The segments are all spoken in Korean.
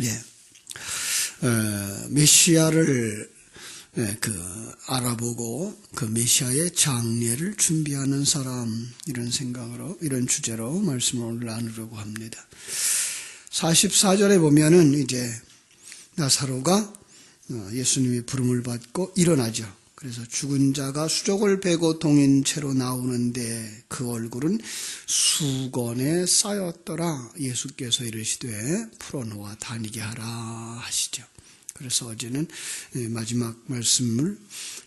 예. 메시아를 알아보고 그 메시아의 장례를 준비하는 사람, 이런 생각으로, 이런 주제로 말씀을 오늘 나누려고 합니다. 44절에 보면은 이제 나사로가 예수님의 부름을 받고 일어나죠. 그래서 죽은 자가 수족을 베고 동인 채로 나오는데 그 얼굴은 수건에 쌓였더라. 예수께서 이르시되 풀어놓아 다니게 하라 하시죠. 그래서 어제는 마지막 말씀을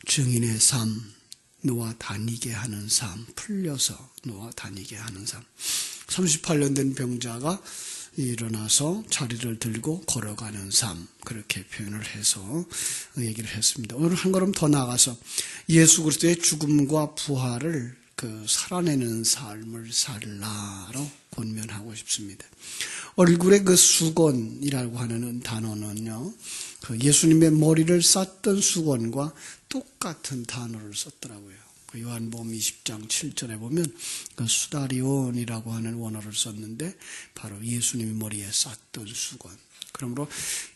증인의 삶, 놓아 다니게 하는 삶, 풀려서 놓아 다니게 하는 삶. 38년 된 병자가 일어나서 자리를 들고 걸어가는 삶, 그렇게 표현을 해서 얘기를 했습니다. 오늘 한 걸음 더 나아가서 예수 그리스도의 죽음과 부활을 살아내는 삶을 살라로 권면하고 싶습니다. 얼굴에 그 수건이라고 하는 단어는요, 예수님의 머리를 쌌던 수건과 똑같은 단어를 썼더라고요. 요한복음 20장 7절에 보면 그 수다리온이라고 하는 원어를 썼는데 바로 예수님의 머리에 쌌던 수건. 그러므로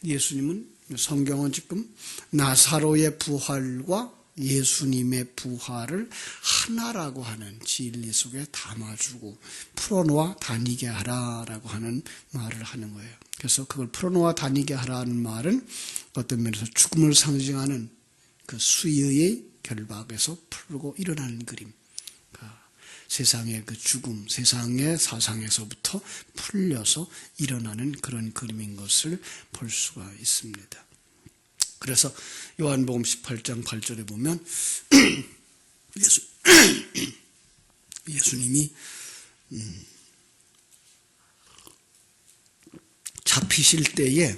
예수님은, 성경은 지금 나사로의 부활과 예수님의 부활을 하나라고 하는 진리 속에 담아주고 풀어놓아 다니게 하라라고 하는 말을 하는 거예요. 그래서 그걸 풀어놓아 다니게 하라는 말은 어떤 면에서 죽음을 상징하는 그 수의의 결박에서 풀고 일어나는 그림, 세상의 그 죽음, 세상의 사상에서부터 풀려서 일어나는 그런 그림인 것을 볼 수가 있습니다. 그래서 요한복음 18장 8절에 보면 예수님이 잡히실 때에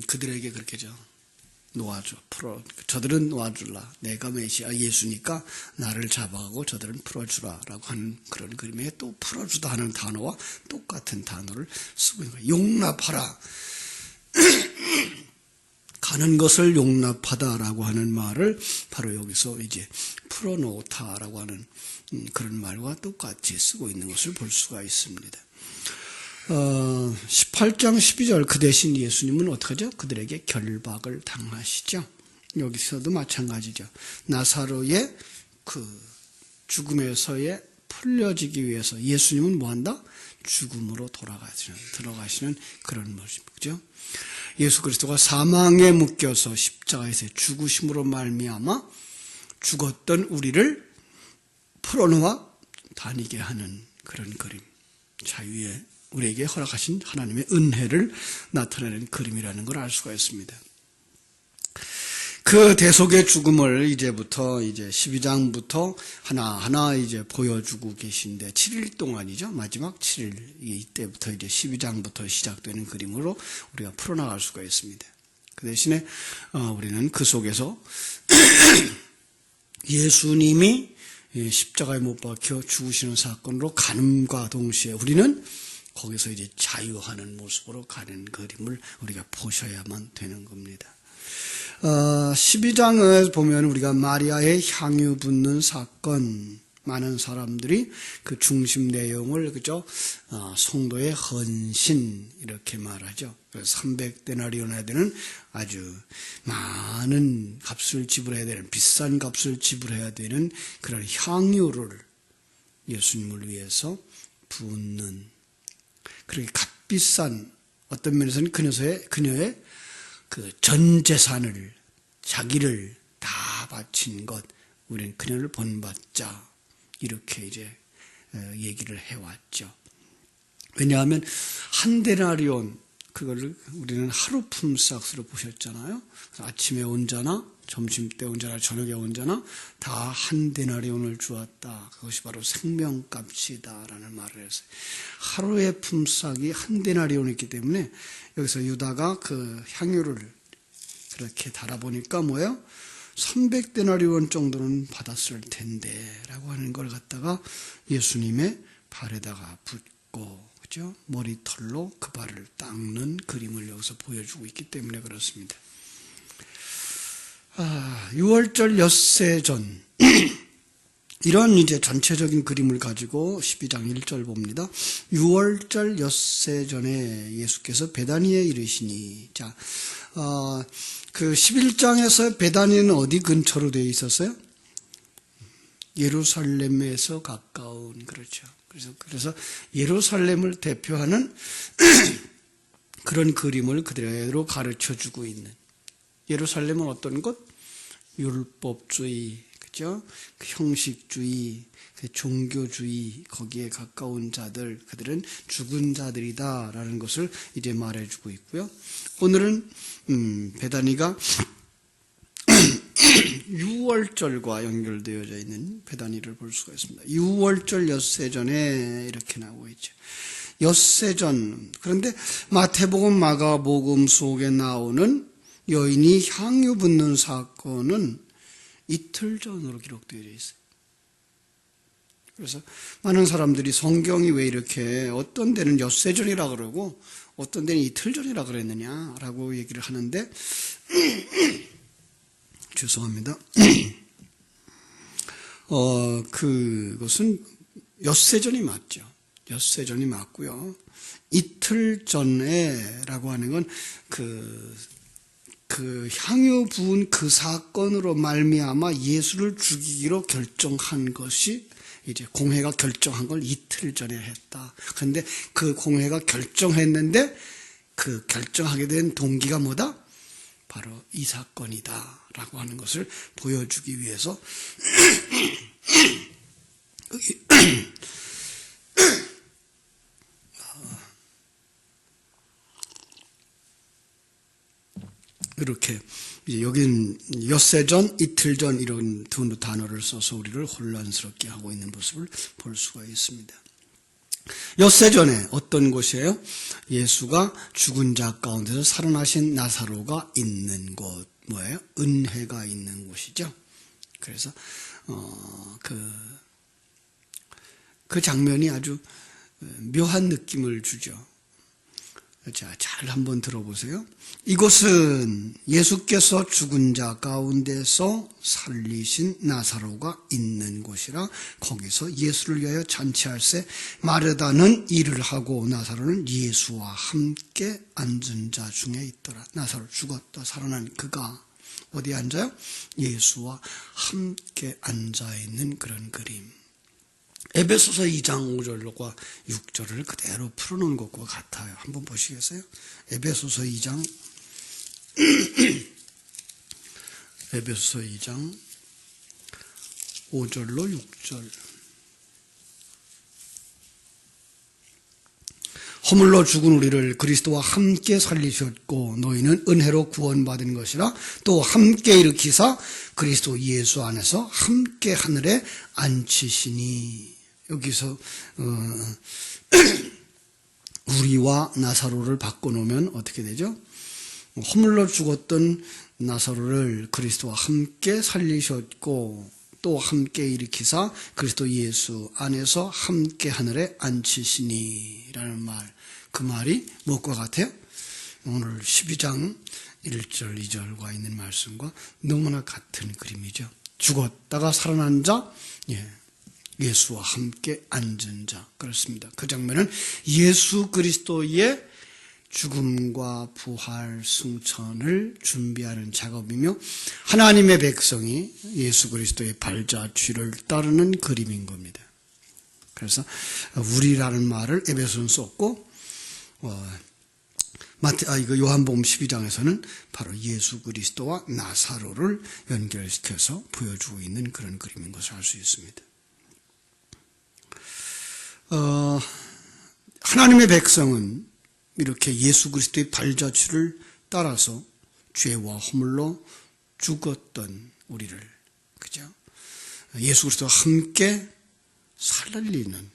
그들에게 그렇게죠. 놓아줘, 풀어. 저들은 놓아줄라. 내가 메시아 예수니까 나를 잡아가고 저들은 풀어주라라고 하는 그런 그림에 또 풀어주다 하는 단어와 똑같은 단어를 쓰고 있는 거예요. 용납하라. 가는 것을 용납하다라고 하는 말을 바로 여기서 이제 풀어놓다라고 하는 그런 말과 똑같이 쓰고 있는 것을 볼 수가 있습니다. 18장 12절, 그 대신 예수님은 어떻게 하죠? 그들에게 결박을 당하시죠. 여기서도 마찬가지죠. 나사로의 그 죽음에서의 풀려지기 위해서 예수님은 뭐한다? 죽음으로 들어가시는 그런 모습이죠. 예수 그리스도가 사망에 묶여서 십자가에서 죽으심으로 말미암아 죽었던 우리를 풀어놓아 다니게 하는 그런 그림, 자유의 우리에게 허락하신 하나님의 은혜를 나타내는 그림이라는 걸 알 수가 있습니다. 그 대속의 죽음을 이제부터 12장부터 하나하나 이제 보여주고 계신데 7일 동안이죠. 마지막 7일 이때부터 이제 12장부터 시작되는 그림으로 우리가 풀어나갈 수가 있습니다. 그 대신에 우리는 그 속에서 예수님이 십자가에 못 박혀 죽으시는 사건으로 가늠과 동시에 우리는 거기서 이제 자유하는 모습으로 가는 그림을 우리가 보셔야만 되는 겁니다. 12장을 보면 우리가 마리아의 향유 붓는 사건, 많은 사람들이 그 중심 내용을, 그죠? 성도의 헌신, 이렇게 말하죠. 300데나리온에 되는 아주 많은 값을 지불해야 되는, 비싼 값을 지불해야 되는 그런 향유를 예수님을 위해서 붓는, 그렇게 값비싼, 어떤 면에서는 그녀의 그 전 재산을, 자기를 다 바친 것, 우리는 그녀를 본받자, 이렇게 이제 얘기를 해왔죠. 왜냐하면 한 데나리온, 그거를 우리는 하루 품삯으로 보셨잖아요. 아침에 온 자나 점심때 온 자나 저녁에 온 자나 다 한 데나리온을 주었다. 그것이 바로 생명값이다라는 말을 했어요. 하루의 품삯이 한 데나리온이기 때문에 여기서 유다가 그 향유를 그렇게 달아보니까 뭐예요? 300데나리온 정도는 받았을 텐데 라고 하는 걸 갖다가 예수님의 발에다가 붓고, 그죠? 머리털로 그 발을 닦는 그림을 여기서 보여주고 있기 때문에 그렇습니다. 6월절 엿새 전 이런 이제 전체적인 그림을 가지고 12장 1절 봅니다. 6월절 엿새 전에 예수께서 베다니에 이르시니. 자, 그 11장에서 베다니는 어디 근처로 되어 있었어요? 예루살렘에서 가까운, 그렇죠. 그래서 예루살렘을 대표하는 그런 그림을 그대로 가르쳐 주고 있는. 예루살렘은 어떤 곳? 율법주의, 그죠? 그 형식주의, 그 종교주의, 거기에 가까운 자들, 그들은 죽은 자들이다라는 것을 이제 말해주고 있고요. 오늘은 베다니가 6월절과 연결되어져 있는 베다니를 볼 수가 있습니다. 6월절 엿새전에 이렇게 나오고 있죠. 엿새전. 그런데 마태복음, 마가복음 속에 나오는 여인이 향유 붓는 사건은 이틀 전으로 기록되어 있어요. 그래서 많은 사람들이 성경이 왜 이렇게 어떤 데는 엿새전이라 그러고 어떤 데는 이틀 전이라 그랬느냐라고 얘기를 하는데 죄송합니다. 그것은 엿새전이 맞죠. 엿새전이 맞고요. 이틀 전에라고 하는 건 그 향유 부은 그 사건으로 말미암아 예수를 죽이기로 결정한 것이 이제 공회가 결정한 걸 이틀 전에 했다. 그런데 그 공회가 결정했는데 그 결정하게 된 동기가 뭐다? 바로 이 사건이다 라고 하는 것을 보여주기 위해서 이렇게 이제 여기는 엿새 전, 이틀 전 이런 두 단어를 써서 우리를 혼란스럽게 하고 있는 모습을 볼 수가 있습니다. 엿새 전에 어떤 곳이에요? 예수가 죽은 자 가운데서 살아나신 나사로가 있는 곳, 뭐예요? 은혜가 있는 곳이죠. 그래서 그 장면이 아주 묘한 느낌을 주죠. 자, 잘 한번 들어보세요. 이곳은 예수께서 죽은 자 가운데서 살리신 나사로가 있는 곳이라 거기서 예수를 위하여 잔치할새 마르다는 일을 하고 나사로는 예수와 함께 앉은 자 중에 있더라. 나사로 죽었다 살아난 그가 어디에 앉아요? 예수와 함께 앉아있는 그런 그림. 에베소서 2장 5절과 6절을 그대로 풀어놓은 것과 같아요. 한번 보시겠어요? 에베소서 2장 에베소서 2장 5절로 6절. 허물로 죽은 우리를 그리스도와 함께 살리셨고 너희는 은혜로 구원받은 것이라 또 함께 일으키사 그리스도 예수 안에서 함께 하늘에 앉히시니. 여기서 우리와 나사로를 바꿔놓으면 어떻게 되죠? 허물로 죽었던 나사로를 그리스도와 함께 살리셨고 또 함께 일으키사 그리스도 예수 안에서 함께 하늘에 앉히시니 라는 말. 그 말이 무엇과 같아요? 오늘 12장 1절 2절과 있는 말씀과 너무나 같은 그림이죠. 죽었다가 살아난 자, 예수와 함께 앉은 자. 그렇습니다. 그 장면은 예수 그리스도의 죽음과 부활, 승천을 준비하는 작업이며 하나님의 백성이 예수 그리스도의 발자취를 따르는 그림인 겁니다. 그래서 우리라는 말을 에베소는 썼고 요한복음 12장에서는 바로 예수 그리스도와 나사로를 연결시켜서 보여주고 있는 그런 그림인 것을 알 수 있습니다. 하나님의 백성은 이렇게 예수 그리스도의 발자취를 따라서 죄와 허물로 죽었던 우리를, 그죠? 예수 그리스도와 함께 살리는,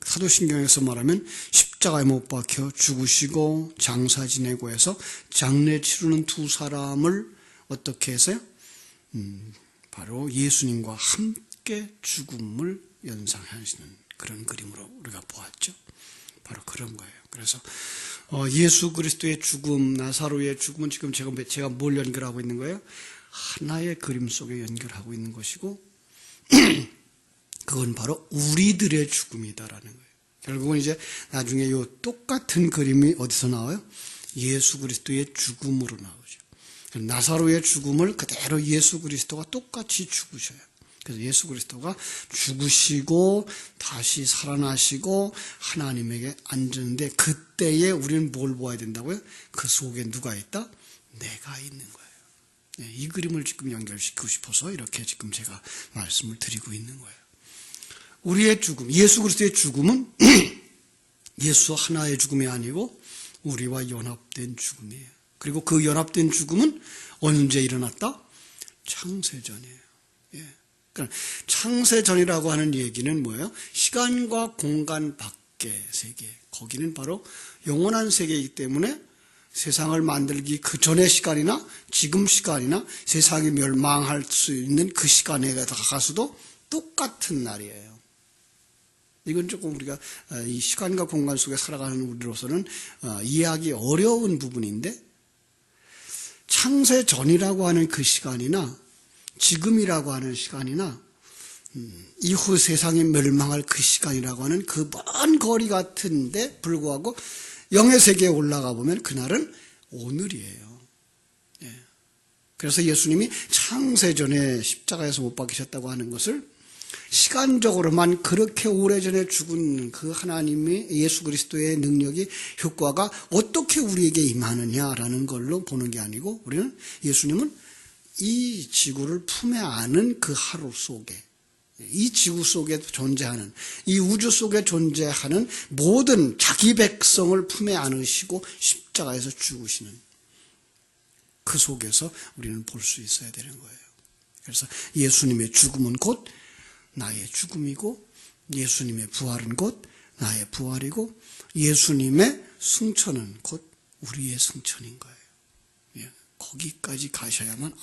사도신경에서 말하면 십자가에 못 박혀 죽으시고 장사 지내고 해서 장례 치르는 두 사람을 어떻게 해서요? 바로 예수님과 함께 죽음을 연상하시는 그런 그림으로 우리가 보았죠. 바로 그런 거예요. 그래서 예수 그리스도의 죽음, 나사로의 죽음은 지금 제가 뭘 연결하고 있는 거예요? 하나의 그림 속에 연결하고 있는 것이고 그건 바로 우리들의 죽음이다라는 거예요. 결국은 이제 나중에 요 똑같은 그림이 어디서 나와요? 예수 그리스도의 죽음으로 나오죠. 나사로의 죽음을 그대로 예수 그리스도가 똑같이 죽으셔요. 그래서 예수 그리스도가 죽으시고 다시 살아나시고 하나님에게 앉았는데 그때에 우리는 뭘 보아야 된다고요? 그 속에 누가 있다? 내가 있는 거예요. 네, 이 그림을 지금 연결시키고 싶어서 이렇게 지금 제가 말씀을 드리고 있는 거예요. 우리의 죽음, 예수 그리스도의 죽음은 예수 하나의 죽음이 아니고 우리와 연합된 죽음이에요. 그리고 그 연합된 죽음은 언제 일어났다? 창세전이에요. 예. 그러니까 창세전이라고 하는 얘기는 뭐예요? 시간과 공간 밖의 세계. 거기는 바로 영원한 세계이기 때문에 세상을 만들기 그 전의 시간이나 지금 시간이나 세상이 멸망할 수 있는 그 시간에 가서도 똑같은 날이에요. 이건 조금 우리가 이 시간과 공간 속에 살아가는 우리로서는 이해하기 어려운 부분인데 창세 전이라고 하는 그 시간이나 지금이라고 하는 시간이나 이후 세상이 멸망할 그 시간이라고 하는 그 먼 거리 같은데 불구하고 영의 세계에 올라가 보면 그날은 오늘이에요. 예. 그래서 예수님이 창세 전에 십자가에서 못 박히셨다고 하는 것을 시간적으로만 그렇게 오래전에 죽은 그 하나님의 예수 그리스도의 능력이 효과가 어떻게 우리에게 임하느냐라는 걸로 보는 게 아니고 우리는 예수님은 이 지구를 품에 안은 그 하루 속에 이 지구 속에 존재하는 이 우주 속에 존재하는 모든 자기 백성을 품에 안으시고 십자가에서 죽으시는 그 속에서 우리는 볼 수 있어야 되는 거예요. 그래서 예수님의 죽음은 곧 나의 죽음이고 예수님의 부활은 곧 나의 부활이고 예수님의 승천은 곧 우리의 승천인 거예요. 예, 거기까지 가셔야만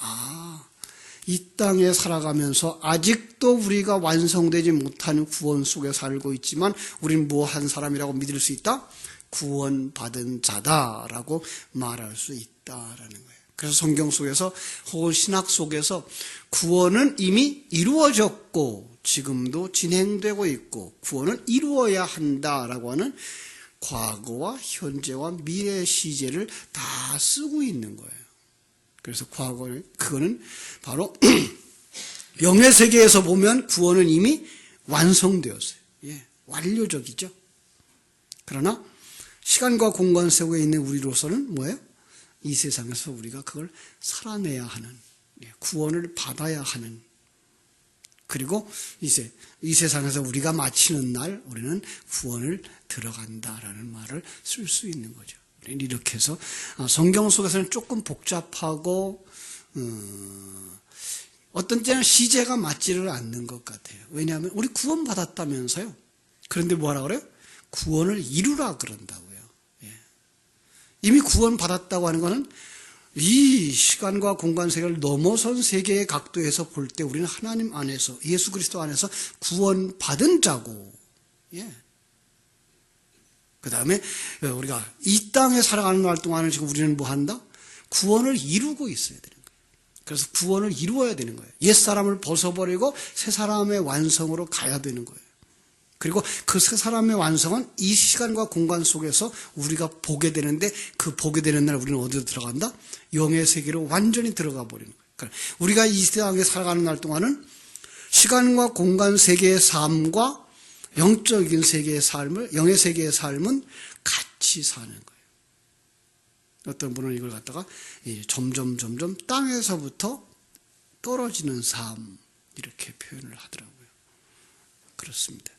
이 땅에 살아가면서 아직도 우리가 완성되지 못한 구원 속에 살고 있지만 우리는 뭐 한 사람이라고 믿을 수 있다? 구원받은 자다라고 말할 수 있다라는 거예요. 그래서 성경 속에서 혹은 신학 속에서 구원은 이미 이루어졌고 지금도 진행되고 있고 구원은 이루어야 한다라고 하는 과거와 현재와 미래 시제를 다 쓰고 있는 거예요. 그래서 그거는 바로 영의 세계에서 보면 구원은 이미 완성되었어요. 예, 완료적이죠. 그러나 시간과 공간 속에 있는 우리로서는 뭐예요? 이 세상에서 우리가 그걸 살아내야 하는, 구원을 받아야 하는, 그리고 이제 이 세상에서 우리가 마치는 날 우리는 구원을 들어간다라는 말을 쓸 수 있는 거죠. 이렇게 해서 성경 속에서는 조금 복잡하고 어떤 때는 시제가 맞지를 않는 것 같아요. 왜냐하면 우리 구원 받았다면서요. 그런데 뭐라 그래요? 구원을 이루라 그런다고요. 예. 이미 구원 받았다고 하는 것은 이 시간과 공간 세계를 넘어선 세계의 각도에서 볼 때 우리는 하나님 안에서 예수 그리스도 안에서 구원 받은 자고, 예. 그 다음에 우리가 이 땅에 살아가는 날 동안은 지금 우리는 뭐 한다? 구원을 이루고 있어야 되는 거예요. 그래서 구원을 이루어야 되는 거예요. 옛사람을 벗어버리고 새 사람의 완성으로 가야 되는 거예요. 그리고 그 새 사람의 완성은 이 시간과 공간 속에서 우리가 보게 되는데 그 보게 되는 날 우리는 어디로 들어간다? 영의 세계로 완전히 들어가 버리는 거예요. 그러니까 우리가 이 세상에 살아가는 날 동안은 시간과 공간 세계의 삶과 영적인 세계의 삶을, 영의 세계의 삶은 같이 사는 거예요. 어떤 분은 이걸 갖다가 점점 땅에서부터 떨어지는 삶, 이렇게 표현을 하더라고요. 그렇습니다.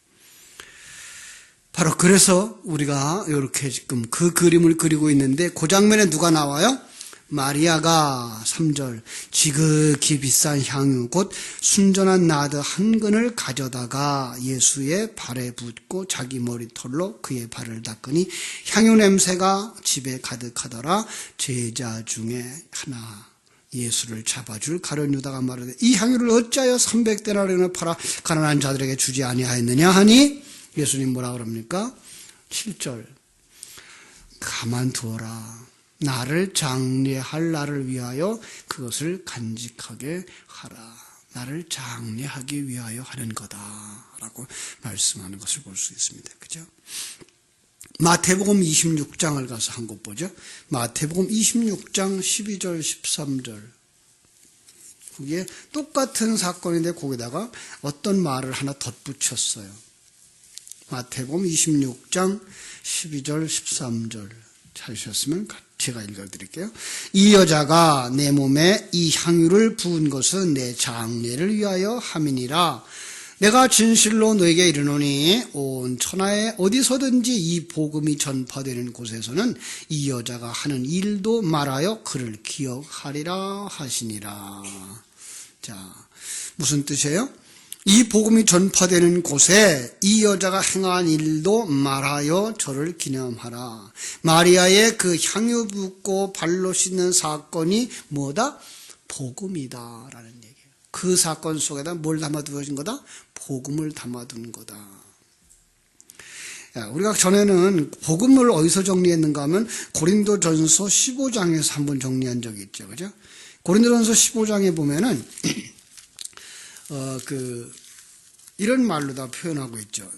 바로 그래서 우리가 이렇게 지금 그 그림을 그리고 있는데 그 장면에 누가 나와요? 마리아가 3절 지극히 비싼 향유 곧 순전한 나드 한 근을 가져다가 예수의 발에 붓고 자기 머리털로 그의 발을 닦으니 향유 냄새가 집에 가득하더라. 제자 중에 하나 예수를 잡아줄 가룟 유다가 말하되 이 향유를 어찌하여 300데나리온을 팔아 가난한 자들에게 주지 아니하였느냐 하니 예수님 뭐라 그럽니까? 7절 가만두어라. 나를 장례할 날을 위하여 그것을 간직하게 하라. 나를 장례하기 위하여 하는 거다라고 말씀하는 것을 볼 수 있습니다. 그죠? 마태복음 26장을 가서 한 곳 보죠. 마태복음 26장 12절 13절. 그게 똑같은 사건인데 거기다가 어떤 말을 하나 덧붙였어요. 마태복음 26장 12절 13절 찾으셨으면 제가 읽어드릴게요. 이 여자가 내 몸에 이 향유를 부은 것은 내 장례를 위하여 함이니라. 내가 진실로 너에게 이르노니 온 천하에 어디서든지 이 복음이 전파되는 곳에서는 이 여자가 하는 일도 말하여 그를 기억하리라 하시니라. 자, 무슨 뜻이에요? 이 복음이 전파되는 곳에 이 여자가 행한 일도 말하여 저를 기념하라. 마리아의 그 향유 붓고 발로 씻는 사건이 뭐다? 복음이다라는 얘기예요. 그 사건 속에다 뭘 담아두어진 거다? 복음을 담아둔 거다. 우리가 전에는 복음을 어디서 정리했는가 하면 고린도전서 15장에서 한번 정리한 적이 있죠. 그죠? 고린도전서 15장에 보면은 이런 말로 다 표현하고 있죠.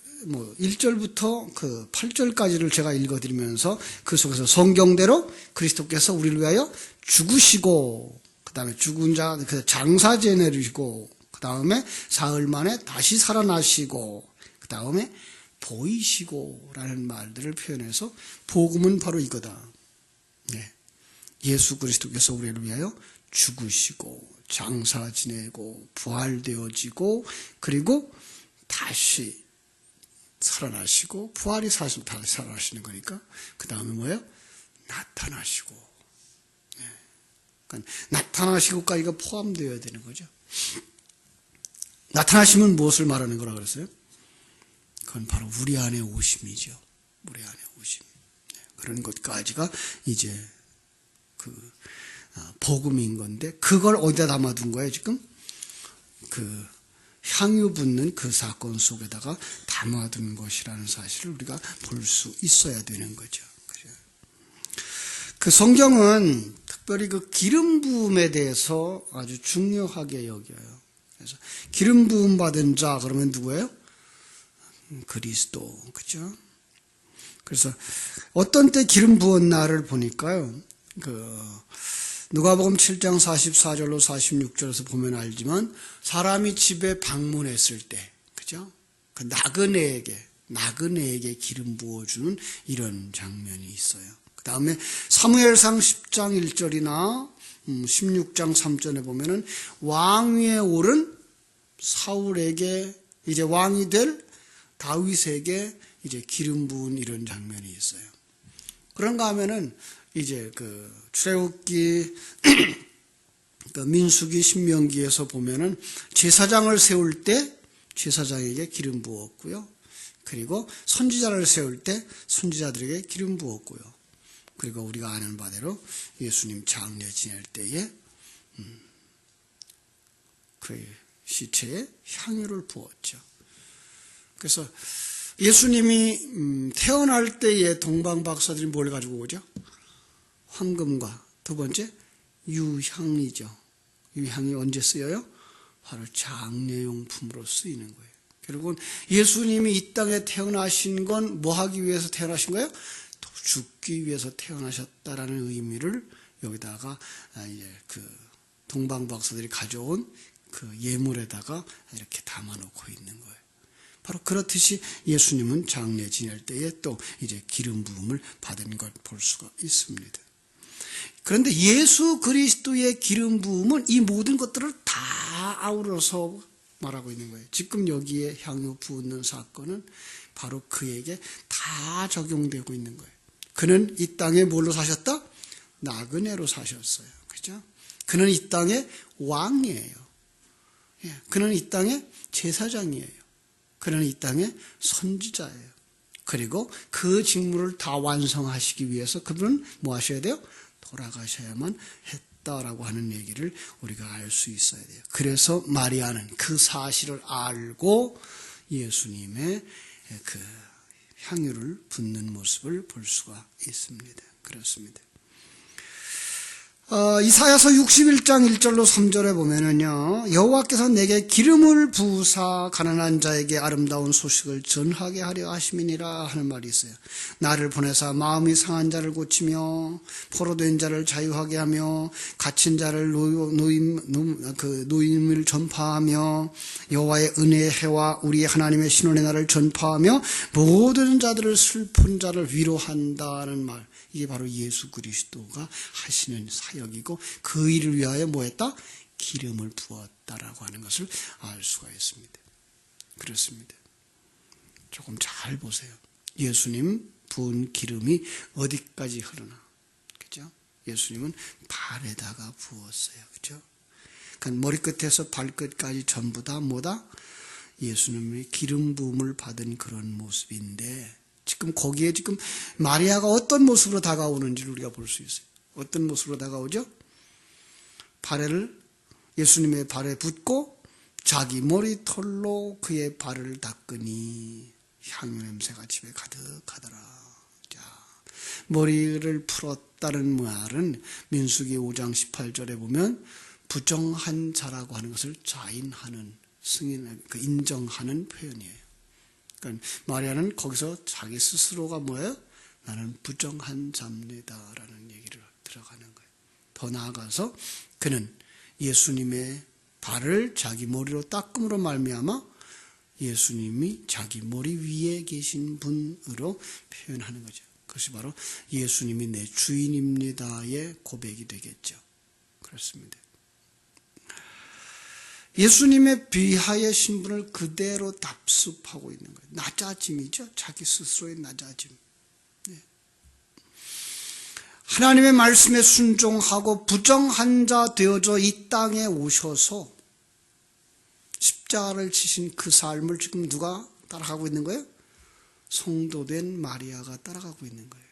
1절부터 8절까지를 제가 읽어드리면서 그 속에서 성경대로 그리스도께서 우리를 위하여 죽으시고, 그 다음에 죽은 자, 장사제 내리시고, 그 다음에 사흘 만에 다시 살아나시고, 그 다음에 보이시고, 라는 말들을 표현해서 복음은 바로 이거다. 네. 예수 그리스도께서 우리를 위하여 죽으시고, 장사 지내고, 부활되어지고, 그리고 다시 살아나시고, 부활이 사실 다시 살아나시는 거니까, 그 다음에 뭐예요? 나타나시고. 네. 그러니까 나타나시고까지가 포함되어야 되는 거죠. 나타나시면 무엇을 말하는 거라 그랬어요? 그건 바로 우리 안에 오심이죠. 우리 안에 오심. 네. 그런 것까지가 이제 복음인 건데, 그걸 어디다 담아둔 거예요, 지금? 향유 붓는 그 사건 속에다가 담아둔 것이라는 사실을 우리가 볼 수 있어야 되는 거죠. 그 성경은 특별히 그 기름 부음에 대해서 아주 중요하게 여겨요. 그래서 기름 부음 받은 자, 그러면 누구예요? 그리스도. 그죠? 그래서 어떤 때 기름 부은 날을 보니까요, 누가복음 7장 44절로 46절에서 보면 알지만, 사람이 집에 방문했을 때, 그죠? 그 나그네에게 기름 부어주는 이런 장면이 있어요. 그 다음에 사무엘상 10장 1절이나 16장 3절에 보면은 왕 위에 오른 사울에게, 이제 왕이 될 다윗에게 이제 기름 부은 이런 장면이 있어요. 그런가 하면은 이제 출애굽기, 민수기, 신명기에서 보면은 제사장을 세울 때 제사장에게 기름 부었고요. 그리고 선지자를 세울 때 선지자들에게 기름 부었고요. 그리고 우리가 아는 바대로 예수님 장례 지낼 때에 그 시체에 향유를 부었죠. 그래서 예수님이 태어날 때에 동방 박사들이 뭘 가지고 오죠? 황금과 두 번째 유향이죠. 유향이 언제 쓰여요? 바로 장례용품으로 쓰이는 거예요. 결국은 예수님이 이 땅에 태어나신 건 뭐 하기 위해서 태어나신 거예요? 죽기 위해서 태어나셨다라는 의미를 여기다가 이제 동방 박사들이 가져온 그 예물에다가 이렇게 담아놓고 있는 거예요. 바로 그렇듯이 예수님은 장례 지낼 때에 또 이제 기름 부음을 받은 걸 볼 수가 있습니다. 그런데 예수 그리스도의 기름 부음은 이 모든 것들을 다 아우러서 말하고 있는 거예요. 지금 여기에 향유 부는 사건은 바로 그에게 다 적용되고 있는 거예요. 그는 이 땅에 뭘로 사셨다? 나그네로 사셨어요. 그죠? 그는 이 땅의 왕이에요. 그는 이 땅의 제사장이에요. 그는 이 땅의 선지자예요. 그리고 그 직무를 다 완성하시기 위해서 그분은 뭐 하셔야 돼요? 돌아가셔야만 했다라고 하는 얘기를 우리가 알 수 있어야 돼요. 그래서 마리아는 그 사실을 알고 예수님의 그 향유를 붓는 모습을 볼 수가 있습니다. 그렇습니다. 이사야서 61장 1절로 3절에 보면은요, 여호와께서 내게 기름을 부으사 가난한 자에게 아름다운 소식을 전하게 하려 하심이니라 하는 말이 있어요. 나를 보내사 마음이 상한 자를 고치며 포로된 자를 자유하게 하며 갇힌 자를 노임을 전파하며 여호와의 은혜의 해와 우리 하나님의 신원의 날을 전파하며 모든 자들을 슬픈 자를 위로한다는 말. 이게 바로 예수 그리스도가 하시는 사역이고 그 일을 위하여 뭐했다? 기름을 부었다라고 하는 것을 알 수가 있습니다. 그렇습니다. 조금 잘 보세요. 예수님 부은 기름이 어디까지 흐르나? 그죠? 예수님은 발에다가 부었어요. 그죠? 그러니까 머리끝에서 발끝까지 전부 다 뭐다? 예수님의 기름 부음을 받은 그런 모습인데 지금 거기에 지금 마리아가 어떤 모습으로 다가오는지를 우리가 볼 수 있어요. 어떤 모습으로 다가오죠? 발을 예수님의 발에 붓고 자기 머리털로 그의 발을 닦으니 향유 냄새가 집에 가득하더라. 자, 머리를 풀었다는 말은 민수기 5장 18절에 보면 부정한 자라고 하는 것을 자인하는 인정하는 표현이에요. 그러니까 마리아는 거기서 자기 스스로가 뭐예요? 나는 부정한 자입니다라는 얘기를 들어가는 거예요. 더 나아가서 그는 예수님의 발을 자기 머리로 닦음으로 말미암아 예수님이 자기 머리 위에 계신 분으로 표현하는 거죠. 그것이 바로 예수님이 내 주인입니다의 고백이 되겠죠. 그렇습니다. 예수님의 비하의 신분을 그대로 답습하고 있는 거예요. 낮아짐이죠. 자기 스스로의 낮아짐. 네. 하나님의 말씀에 순종하고 부정한 자 되어져 이 땅에 오셔서 십자가를 지신 그 삶을 지금 누가 따라가고 있는 거예요? 성도된 마리아가 따라가고 있는 거예요.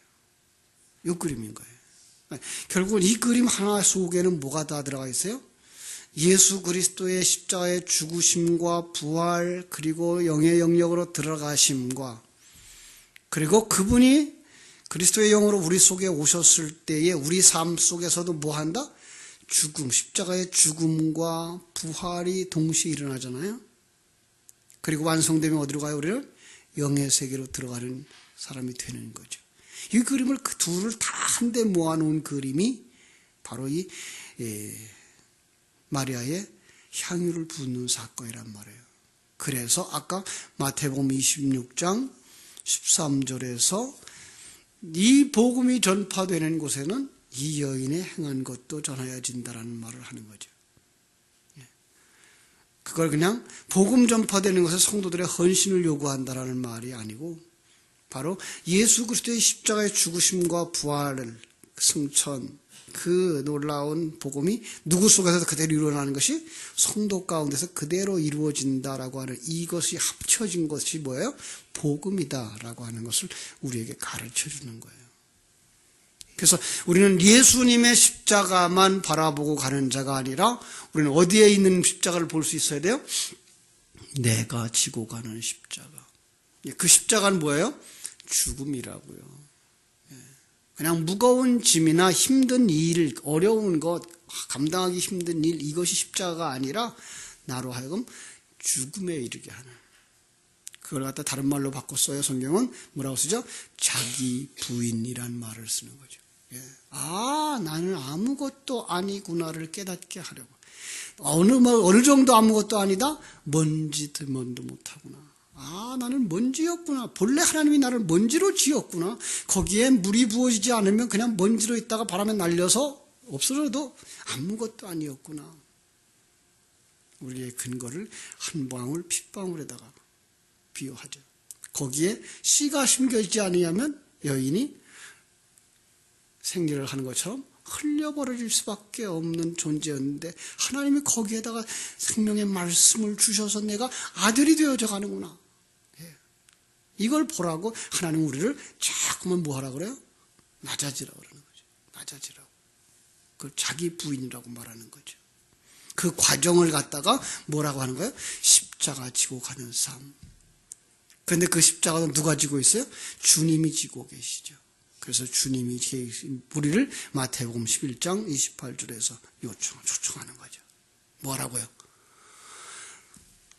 이 그림인 거예요. 결국은 이 그림 하나 속에는 뭐가 다 들어가 있어요? 예수 그리스도의 십자가의 죽으심과 부활 그리고 영의 영역으로 들어가심과 그리고 그분이 그리스도의 영으로 우리 속에 오셨을 때에 우리 삶 속에서도 뭐한다? 죽음, 십자가의 죽음과 부활이 동시에 일어나잖아요. 그리고 완성되면 어디로 가요? 우리는 영의 세계로 들어가는 사람이 되는 거죠. 이 그림을 그 둘을 다 한데 모아놓은 그림이 바로 이 마리아의 향유를 붓는 사건이란 말이에요. 그래서 아까 마태복음 26장 13절에서 이 복음이 전파되는 곳에는 이 여인의 행한 것도 전하여진다라는 말을 하는 거죠. 그걸 그냥 복음 전파되는 것에 성도들의 헌신을 요구한다라는 말이 아니고 바로 예수 그리스도의 십자가의 죽으심과 부활을 승천 그 놀라운 복음이 누구 속에서 그대로 일어나는 것이 성도 가운데서 그대로 이루어진다라고 하는 이것이 합쳐진 것이 뭐예요? 복음이다라고 하는 것을 우리에게 가르쳐 주는 거예요. 그래서 우리는 예수님의 십자가만 바라보고 가는 자가 아니라 우리는 어디에 있는 십자가를 볼 수 있어야 돼요? 내가 지고 가는 십자가. 그 십자가는 뭐예요? 죽음이라고요. 그냥 무거운 짐이나 힘든 일, 어려운 것, 감당하기 힘든 일, 이것이 십자가가 아니라 나로 하여금 죽음에 이르게 하는. 그걸 갖다 다른 말로 바꿔 써요. 성경은 뭐라고 쓰죠? 자기 부인이란 말을 쓰는 거죠. 나는 아무것도 아니구나를 깨닫게 하려고. 어느 정도 아무것도 아니다? 먼지도 못하구나. 나는 먼지였구나. 본래 하나님이 나를 먼지로 지었구나. 거기에 물이 부어지지 않으면 그냥 먼지로 있다가 바람에 날려서 없어져도 아무것도 아니었구나. 우리의 근거를 한 방울 핏방울에다가 비유하죠. 거기에 씨가 심겨지지 않으면 여인이 생리를 하는 것처럼 흘려버려질 수밖에 없는 존재였는데 하나님이 거기에다가 생명의 말씀을 주셔서 내가 아들이 되어져 가는구나. 이걸 보라고 하나님 우리를 자꾸만 뭐하라고 그래요? 낮아지라고 그러는 거죠. 낮아지라고. 그걸 자기 부인이라고 말하는 거죠. 그 과정을 갖다가 뭐라고 하는 거예요? 십자가 지고 가는 삶. 그런데 그 십자가는 누가 지고 있어요? 주님이 지고 계시죠. 그래서 주님이 우리를 마태복음 11장 28절에서 초청하는 거죠. 뭐라고요?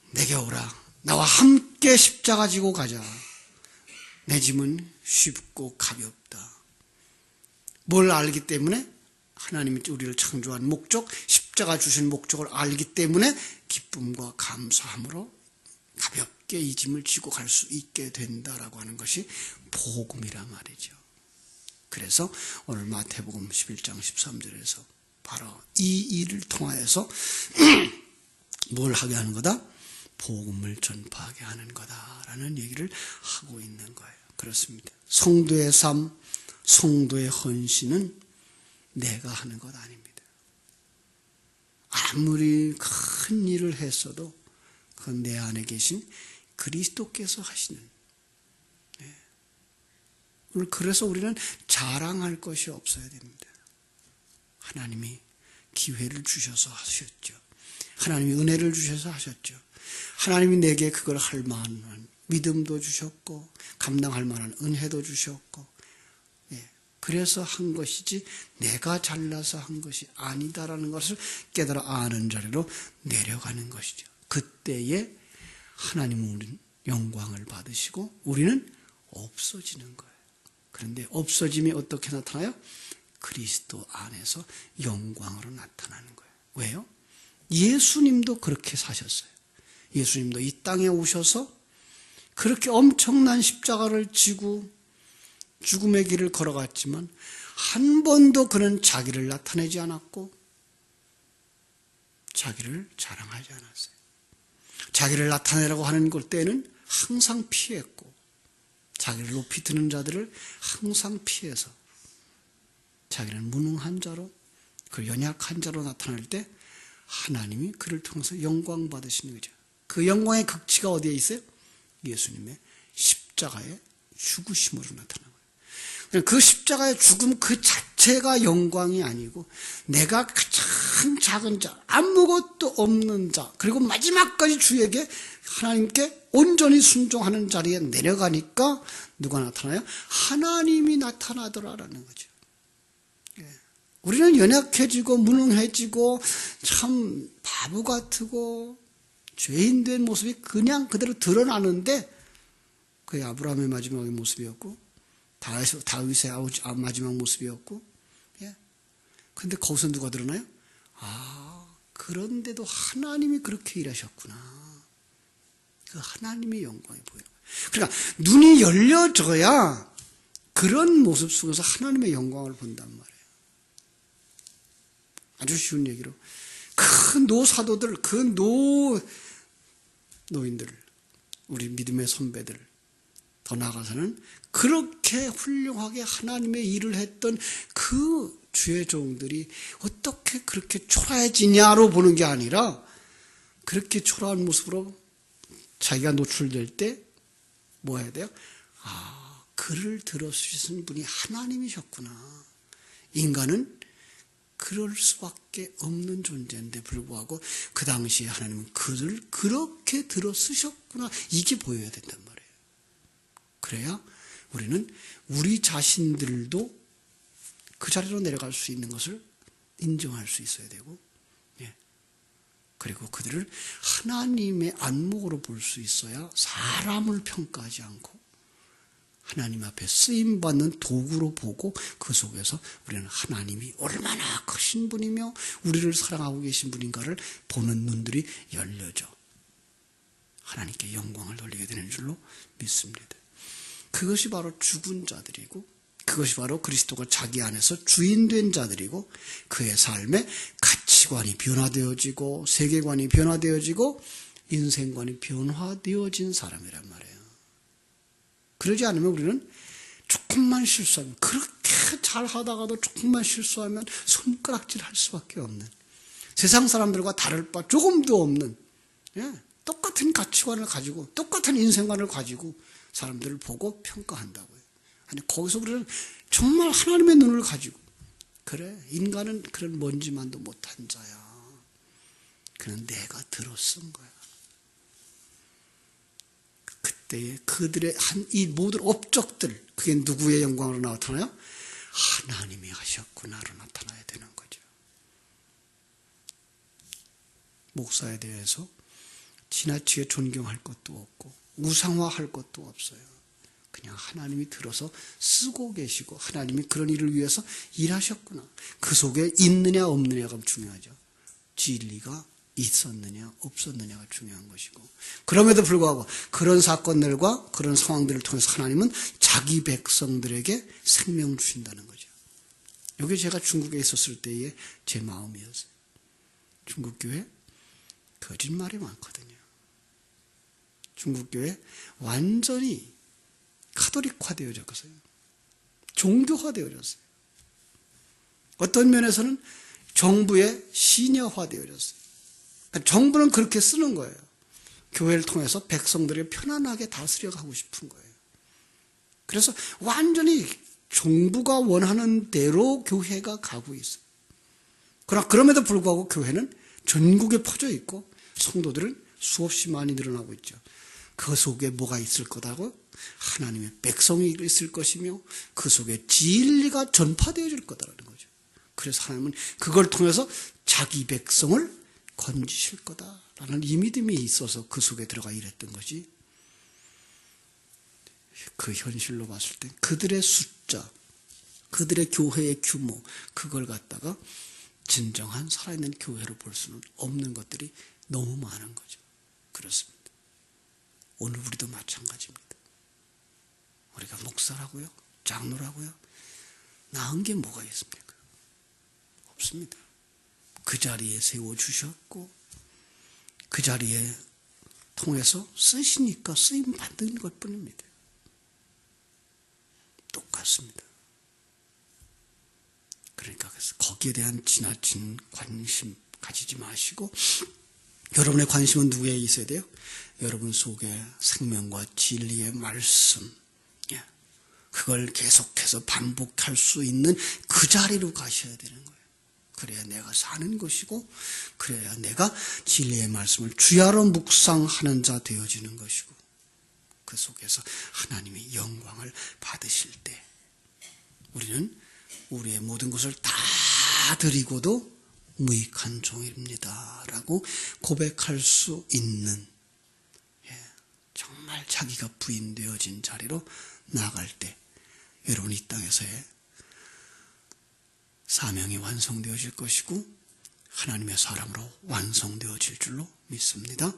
내게 오라. 나와 함께 십자가 지고 가자. 내 짐은 쉽고 가볍다. 뭘 알기 때문에? 하나님이 우리를 창조한 목적, 십자가 주신 목적을 알기 때문에 기쁨과 감사함으로 가볍게 이 짐을 지고 갈 수 있게 된다라고 하는 것이 복음이란 말이죠. 그래서 오늘 마태복음 11장 13절에서 바로 이 일을 통하여서 뭘 하게 하는 거다? 복음을 전파하게 하는 거다라는 얘기를 하고 있는 거예요. 그렇습니다. 성도의 삶, 성도의 헌신은 내가 하는 것 아닙니다. 아무리 큰 일을 했어도 그건 내 안에 계신 그리스도께서 하시는. 그래서 우리는 자랑할 것이 없어야 됩니다. 하나님이 기회를 주셔서 하셨죠. 하나님이 은혜를 주셔서 하셨죠. 하나님이 내게 그걸 할 만한 믿음도 주셨고 감당할 만한 은혜도 주셨고 그래서 한 것이지 내가 잘나서 한 것이 아니다라는 것을 깨달아 아는 자리로 내려가는 것이죠. 그때에 하나님은 영광을 받으시고 우리는 없어지는 거예요. 그런데 없어짐이 어떻게 나타나요? 그리스도 안에서 영광으로 나타나는 거예요. 왜요? 예수님도 그렇게 사셨어요. 예수님도 이 땅에 오셔서 그렇게 엄청난 십자가를 지고 죽음의 길을 걸어갔지만 한 번도 그는 자기를 나타내지 않았고 자기를 자랑하지 않았어요. 자기를 나타내라고 하는 것 때는 항상 피했고 자기를 높이 드는 자들을 항상 피해서 자기는 무능한 자로 그 연약한 자로 나타날 때 하나님이 그를 통해서 영광 받으시는 거죠. 그 영광의 극치가 어디에 있어요? 예수님의 십자가의 죽으심으로 나타나는 거예요. 그 십자가의 죽음 그 자체가 영광이 아니고 내가 가장 작은 자, 아무것도 없는 자, 그리고 마지막까지 주에게 하나님께 온전히 순종하는 자리에 내려가니까 누가 나타나요? 하나님이 나타나더라라는 거죠. 우리는 연약해지고 무능해지고 참 바보 같고 죄인 된 모습이 그냥 그대로 드러나는데 그게 아브라함의 마지막의 모습이었고 다윗의 마지막 모습이었고 그런데 거기서 누가 드러나요? 그런데도 하나님이 그렇게 일하셨구나. 그 하나님의 영광이 보이는 거예요. 그러니까 눈이 열려져야 그런 모습 속에서 하나님의 영광을 본단 말이에요. 아주 쉬운 얘기로 그 노사도들, 그 노인들, 우리 믿음의 선배들, 더 나아가서는 그렇게 훌륭하게 하나님의 일을 했던 그 주의 종들이 어떻게 그렇게 초라해지냐로 보는 게 아니라 그렇게 초라한 모습으로 자기가 노출될 때 뭐 해야 돼요? 그를 들어주신 분이 하나님이셨구나. 인간은 그럴 수밖에 없는 존재인데 불구하고 그 당시에 하나님은 그를 그렇게 들어 쓰셨구나. 이게 보여야 된단 말이에요. 그래야 우리는 우리 자신들도 그 자리로 내려갈 수 있는 것을 인정할 수 있어야 되고 그리고 그들을 하나님의 안목으로 볼 수 있어야 사람을 평가하지 않고 하나님 앞에 쓰임받는 도구로 보고 그 속에서 우리는 하나님이 얼마나 크신 분이며 우리를 사랑하고 계신 분인가를 보는 눈들이 열려져 하나님께 영광을 돌리게 되는 줄로 믿습니다. 그것이 바로 죽은 자들이고 그것이 바로 그리스도가 자기 안에서 주인된 자들이고 그의 삶의 가치관이 변화되어지고 세계관이 변화되어지고 인생관이 변화되어진 사람이란 말이에요. 그러지 않으면 우리는 조금만 실수하면 그렇게 잘하다가도 조금만 실수하면 손가락질 할 수밖에 없는 세상 사람들과 다를 바 조금도 없는 똑같은 가치관을 가지고 똑같은 인생관을 가지고 사람들을 보고 평가한다고요. 아니 거기서 우리는 정말 하나님의 눈을 가지고 그래 인간은 그런 먼지만도 못한 자야. 그는 내가 들어 쓴 거야. 때에 그들의 이 모든 업적들, 그게 누구의 영광으로 나타나요? 하나님이 하셨구나로 나타나야 되는 거죠. 목사에 대해서 지나치게 존경할 것도 없고 우상화할 것도 없어요. 그냥 하나님이 들어서 쓰고 계시고 하나님이 그런 일을 위해서 일하셨구나. 그 속에 있느냐 없느냐가 중요하죠. 진리가 있었느냐 없었느냐가 중요한 것이고, 그럼에도 불구하고 그런 사건들과 그런 상황들을 통해서 하나님은 자기 백성들에게 생명 주신다는 거죠. 이게 제가 중국에 있었을 때의 제 마음이었어요. 중국 교회 거짓말이 많거든요. 중국 교회 완전히 카톨릭화되어졌어요. 종교화되어졌어요. 어떤 면에서는 정부의 신여화되어졌어요. 정부는 그렇게 쓰는 거예요. 교회를 통해서 백성들이 편안하게 다스려가고 싶은 거예요. 그래서 완전히 정부가 원하는 대로 교회가 가고 있어요. 그러나 그럼에도 불구하고 교회는 전국에 퍼져 있고 성도들은 수없이 많이 늘어나고 있죠. 그 속에 뭐가 있을 거다고? 하나님의 백성이 있을 것이며 그 속에 진리가 전파되어질 거다라는 거죠. 그래서 하나님은 그걸 통해서 자기 백성을 건지실 거다라는 이 믿음이 있어서 그 속에 들어가 일했던 것이, 그 현실로 봤을 때 그들의 숫자, 그들의 교회의 규모, 그걸 갖다가 진정한 살아있는 교회로 볼 수는 없는 것들이 너무 많은 거죠. 그렇습니다. 오늘 우리도 마찬가지입니다. 우리가 목사라고요? 장로라고요? 나은 게 뭐가 있습니까? 없습니다. 그 자리에 세워주셨고 그 자리에 통해서 쓰시니까 쓰임 받는 것뿐입니다. 똑같습니다. 그러니까 거기에 대한 지나친 관심 가지지 마시고, 여러분의 관심은 누구에 있어야 돼요? 여러분 속에 생명과 진리의 말씀, 그걸 계속해서 반복할 수 있는 그 자리로 가셔야 되는 거예요. 그래야 내가 사는 것이고, 그래야 내가 진리의 말씀을 주야로 묵상하는 자 되어지는 것이고, 그 속에서 하나님의 영광을 받으실 때 우리는 우리의 모든 것을 다 드리고도 무익한 종입니다 라고 고백할 수 있는, 정말 자기가 부인되어진 자리로 나아갈 때 여러분 이 땅에서의 사명이 완성되어질 것이고 하나님의 사람으로 완성되어질 줄로 믿습니다.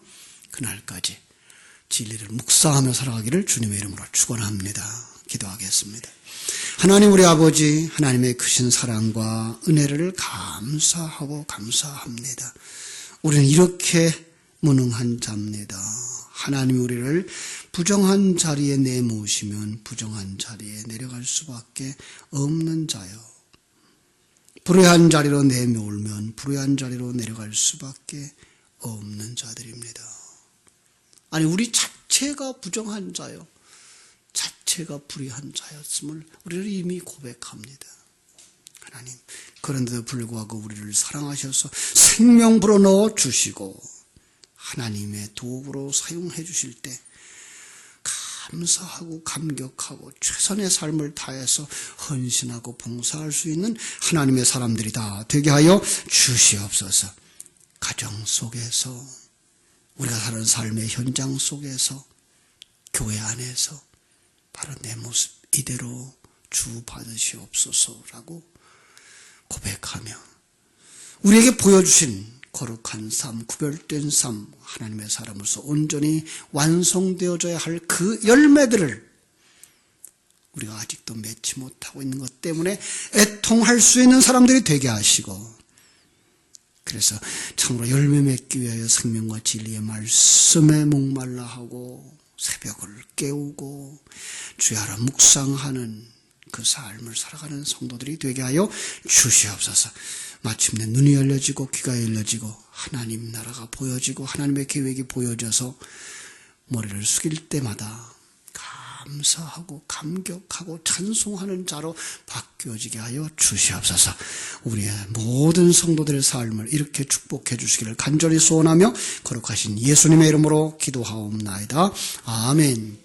그날까지 진리를 묵상하며 살아가기를 주님의 이름으로 축원합니다. 기도하겠습니다. 하나님 우리 아버지, 하나님의 크신 사랑과 은혜를 감사하고 감사합니다. 우리는 이렇게 무능한 자입니다. 하나님 우리를 부정한 자리에 내모시면 부정한 자리에 내려갈 수밖에 없는 자요. 불의한 자리로 내몰면 불의한 자리로 내려갈 수밖에 없는 자들입니다. 아니 우리 자체가 부정한 자요, 자체가 불의한 자였음을 우리를 이미 고백합니다. 하나님, 그런데도 불구하고 우리를 사랑하셔서 생명 불어넣어 주시고 하나님의 도구로 사용해 주실 때 감사하고 감격하고 최선의 삶을 다해서 헌신하고 봉사할 수 있는 하나님의 사람들이 다 되게 하여 주시옵소서. 가정 속에서, 우리가 사는 삶의 현장 속에서, 교회 안에서 바로 내 모습 이대로 주 받으시옵소서라고 고백하며 우리에게 보여주신 거룩한 삶, 구별된 삶, 하나님의 사람으로서 온전히 완성되어져야 할 그 열매들을 우리가 아직도 맺지 못하고 있는 것 때문에 애통할 수 있는 사람들이 되게 하시고, 그래서 참으로 열매 맺기 위하여 생명과 진리의 말씀에 목말라 하고 새벽을 깨우고 주야라 묵상하는 그 삶을 살아가는 성도들이 되게 하여 주시옵소서. 마침내 눈이 열려지고 귀가 열려지고 하나님 나라가 보여지고 하나님의 계획이 보여져서 머리를 숙일 때마다 감사하고 감격하고 찬송하는 자로 바뀌어지게 하여 주시옵소서. 우리의 모든 성도들의 삶을 이렇게 축복해 주시기를 간절히 소원하며 거룩하신 예수님의 이름으로 기도하옵나이다. 아멘.